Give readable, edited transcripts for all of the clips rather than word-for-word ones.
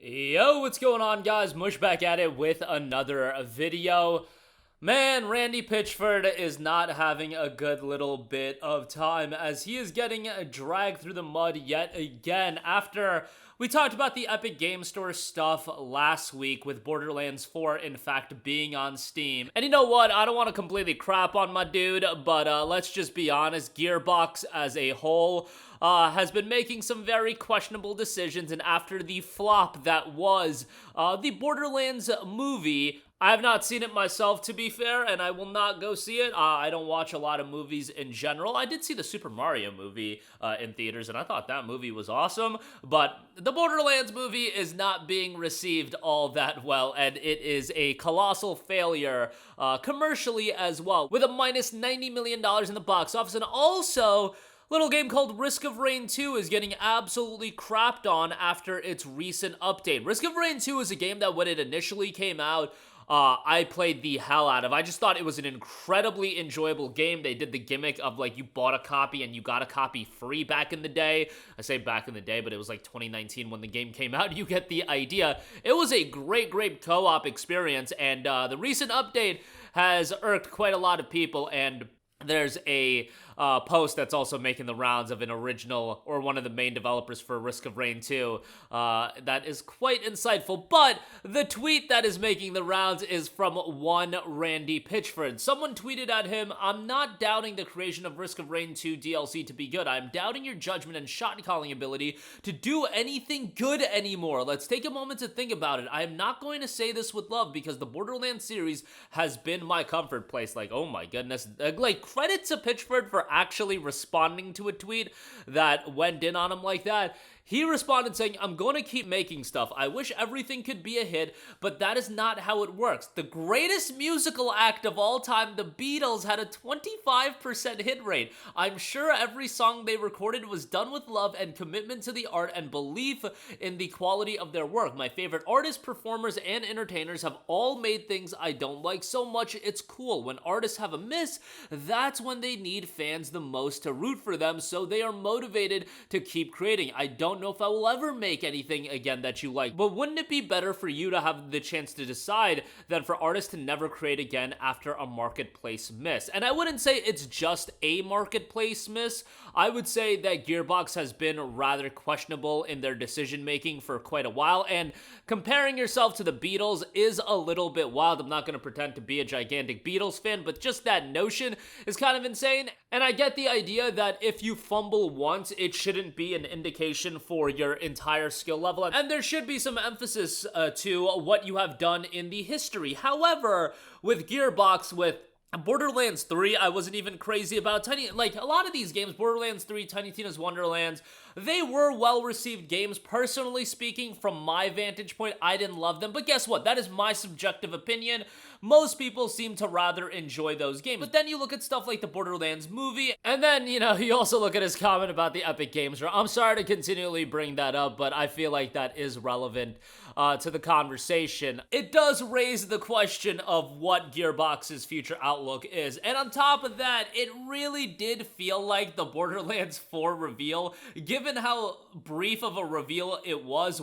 Yo, what's going on, guys? Mush back at it with another video. Man, Randy Pitchford is not having a good little bit of time as he is getting dragged through the mud yet again after we talked about the Epic Game Store stuff last week with Borderlands 4, in fact, being on Steam. And you know what? I don't want to completely crap on my dude, but let's just be honest. Gearbox as a whole has been making some very questionable decisions, and after the flop that was the Borderlands movie, I have not seen it myself, to be fair, and I will not go see it. I don't watch a lot of movies in general. I did see the Super Mario movie in theaters, and I thought that movie was awesome, but the Borderlands movie is not being received all that well, and it is a colossal failure commercially as well, with a minus $90 million in the box office, and also little game called Risk of Rain 2 is getting absolutely crapped on after its recent update. Risk of Rain 2 is a game that when it initially came out, I played the hell out of. I just thought it was an incredibly enjoyable game. They did the gimmick of like you bought a copy and you got a copy free back in the day. I say back in the day, but it was like 2019 when the game came out. You get the idea. It was a great co-op experience, and the recent update has irked quite a lot of people, and there's a post that's also making the rounds of an original or one of the main developers for Risk of Rain 2 that is quite insightful, but the tweet that is making the rounds is from one Randy Pitchford. Someone tweeted at him, "I'm not doubting the creation of Risk of Rain 2 DLC to be good. I'm doubting your judgment and shot calling ability to do anything good anymore. Let's take a moment to think about it. I am not going to say this with love because the Borderlands series has been my comfort place." Like, oh my goodness. Like, credit to Pitchford for actually responding to a tweet that went in on him like that. He responded saying, "I'm going to keep making stuff. I wish everything could be a hit, but that is not how it works. The greatest musical act of all time, the Beatles, had a 25% hit rate. I'm sure every song they recorded was done with love and commitment to the art and belief in the quality of their work. My favorite artists, performers, and entertainers have all made things I don't like so much. It's cool. When artists have a miss, that's when they need fans the most to root for them, so they are motivated to keep creating. I don't know if I will ever make anything again that you like, but wouldn't it be better for you to have the chance to decide than for artists to never create again after a marketplace miss?" And I wouldn't say it's just a marketplace miss. I would say that Gearbox has been rather questionable in their decision making for quite a while, and comparing yourself to the Beatles is a little bit wild. I'm not going to pretend to be a gigantic Beatles fan, but just that notion is kind of insane. And I get the idea that if you fumble once, it shouldn't be an indication for your entire skill level, and there should be some emphasis to what you have done in the history. However, with Gearbox, with Borderlands 3, I wasn't even crazy about. Like, a lot of these games, Borderlands 3, Tiny Tina's Wonderlands, they were well-received games. Personally speaking, from my vantage point, I didn't love them, but guess what? That is my subjective opinion. Most people seem to rather enjoy those games. But then you look at stuff like the Borderlands movie, and then, you know, you also look at his comment about the Epic Games Store. I'm sorry to continually bring that up, but I feel like that is relevant to the conversation. It does raise the question of what Gearbox's future outlook is. And on top of that, it really did feel like the Borderlands 4 reveal, given how brief of a reveal it was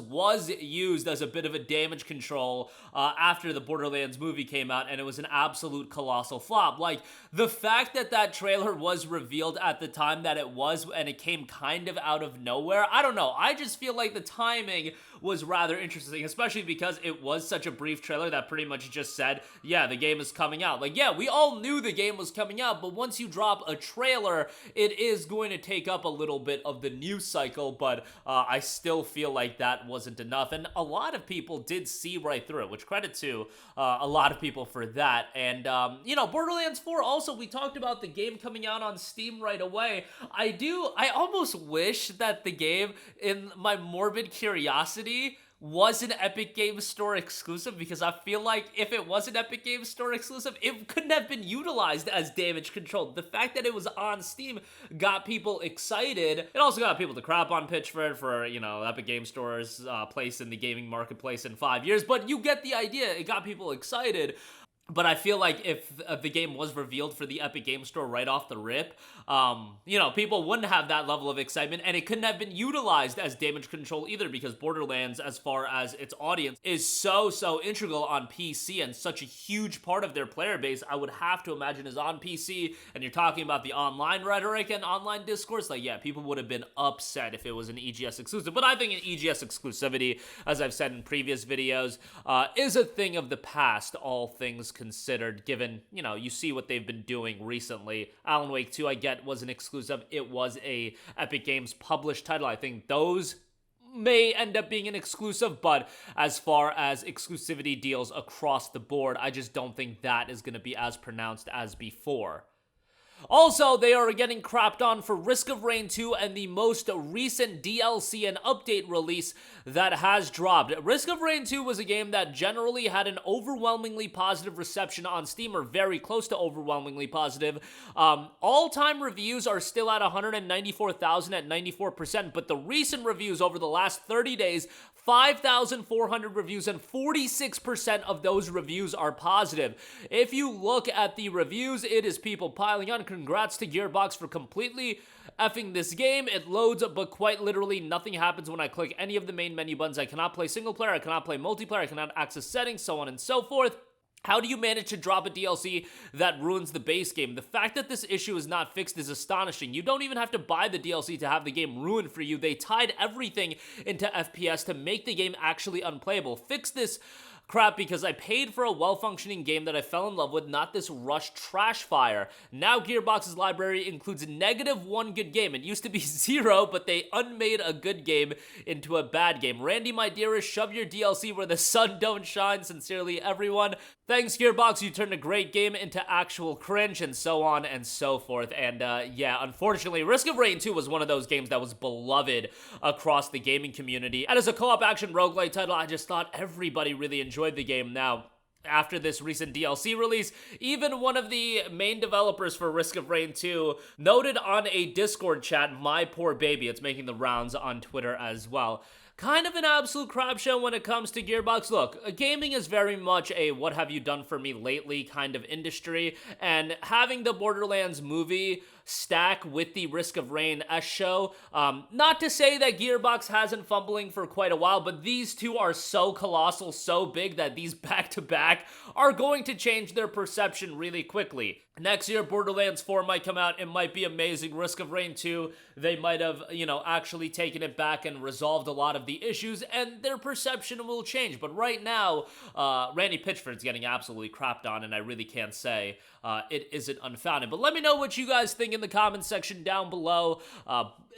used as a bit of a damage control after the Borderlands movie came out, and it was an absolute colossal flop. Like, the fact that that trailer was revealed at the time that it was, and it came kind of out of nowhere, I don't know. I just feel like the timing was rather interesting, especially because it was such a brief trailer that pretty much just said, yeah, the game is coming out. Like, yeah, we all knew the game was coming out, but once you drop a trailer, it is going to take up a little bit of the news cycle, but I still feel like that wasn't enough, and a lot of people did see right through it, which credit to a lot of people for that. And, you know, Borderlands 4 also, we talked about the game coming out on Steam right away. I almost wish that the game, in my morbid curiosity, was an Epic Games Store exclusive, because I feel like if it was an Epic Games Store exclusive, it couldn't have been utilized as damage control. The fact that it was on Steam got people excited. It also got people to crap on Pitchford for, you know, Epic Games Store's place in the gaming marketplace in 5 years, but you get the idea. It got people excited. But I feel like if the game was revealed for the Epic Game Store right off the rip, people wouldn't have that level of excitement, and it couldn't have been utilized as damage control either, because Borderlands, as far as its audience, is so integral on PC, and such a huge part of their player base, I would have to imagine, is on PC. And you're talking about the online rhetoric and online discourse, like, yeah, people would have been upset if it was an EGS exclusive. But I think an EGS exclusivity, as I've said in previous videos, is a thing of the past, all things considered, given, you see what they've been doing recently. Alan Wake 2, I get, was an exclusive. It was a Epic Games published title. I think those may end up being an exclusive, but as far as exclusivity deals across the board, I just don't think that is going to be as pronounced as before. Also, they are getting crapped on for Risk of Rain 2 and the most recent DLC and update release that has dropped. Risk of Rain 2 was a game that generally had an overwhelmingly positive reception on Steam, or very close to overwhelmingly positive. All-time reviews are still at 194,000 at 94%, but the recent reviews over the last 30 days, 5,400 reviews, and 46% of those reviews are positive. If you look at the reviews, it is people piling on. Congrats to Gearbox for completely effing this game. It loads, but quite literally nothing happens when I click any of the main menu buttons. I cannot play single player, I cannot play multiplayer, I cannot access settings, so on and so forth. How do you manage to drop a DLC that ruins the base game? The fact that this issue is not fixed is astonishing. You don't even have to buy the DLC to have the game ruined for you. They tied everything into FPS to make the game actually unplayable. Fix this crap, because I paid for a well-functioning game that I fell in love with, not this rushed trash fire. Now Gearbox's library includes -1 good game. It used to be 0, but they unmade a good game into a bad game. Randy, my dearest, shove your DLC where the sun don't shine. Sincerely, everyone. Thanks, Gearbox. You turned a great game into actual cringe, and so on and so forth. And yeah, unfortunately, Risk of Rain 2 was one of those games that was beloved across the gaming community. And as a co-op action roguelite title, I just thought everybody really enjoyed the game. Now, after this recent DLC release, even one of the main developers for Risk of Rain 2 noted on a Discord chat, my poor baby. It's making the rounds on Twitter as well. Kind of an absolute crap show when it comes to Gearbox. Look, gaming is very much a what have you done for me lately kind of industry, and having the Borderlands movie stack with the Risk of Rain S show, not to say that Gearbox hasn't fumbling for quite a while, but these two are so colossal, so big, that these back-to-back are going to change their perception really quickly. Next year, Borderlands 4 might come out. It might be amazing. Risk of Rain 2, they might have, actually taken it back and resolved a lot of the issues, and their perception will change. But right now, Randy Pitchford's getting absolutely crapped on, and I really can't say it isn't unfounded. But let me know what you guys think in the comments section down below.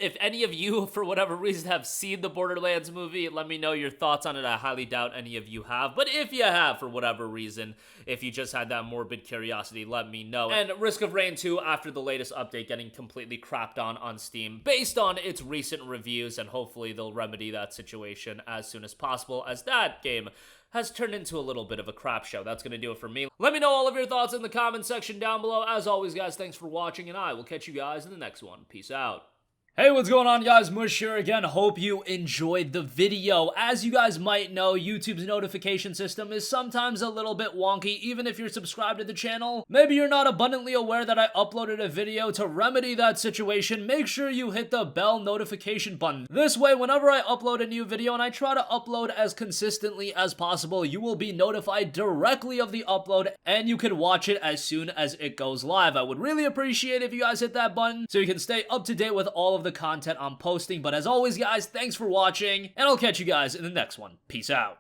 If any of you, for whatever reason, have seen the Borderlands movie, let me know your thoughts on it. I highly doubt any of you have. But if you have, for whatever reason, if you just had that morbid curiosity, let me know. And Risk of Rain 2, after the latest update, getting completely crapped on Steam based on its recent reviews, and hopefully they'll remedy that situation as soon as possible, as that game has turned into a little bit of a crap show. That's going to do it for me. Let me know all of your thoughts in the comment section down below. As always, guys, thanks for watching, and I will catch you guys in the next one. Peace out. Hey, what's going on, guys? Mush here again. Hope you enjoyed the video. As you guys might know, YouTube's notification system is sometimes a little bit wonky, even if you're subscribed to the channel. Maybe you're not abundantly aware that I uploaded a video. To remedy that situation, make sure you hit the bell notification button. This way, whenever I upload a new video, and I try to upload as consistently as possible, you will be notified directly of the upload, and you can watch it as soon as it goes live. I would really appreciate if you guys hit that button so you can stay up to date with all of the content I'm posting. But as always, guys, thanks for watching, and I'll catch you guys in the next one. Peace out.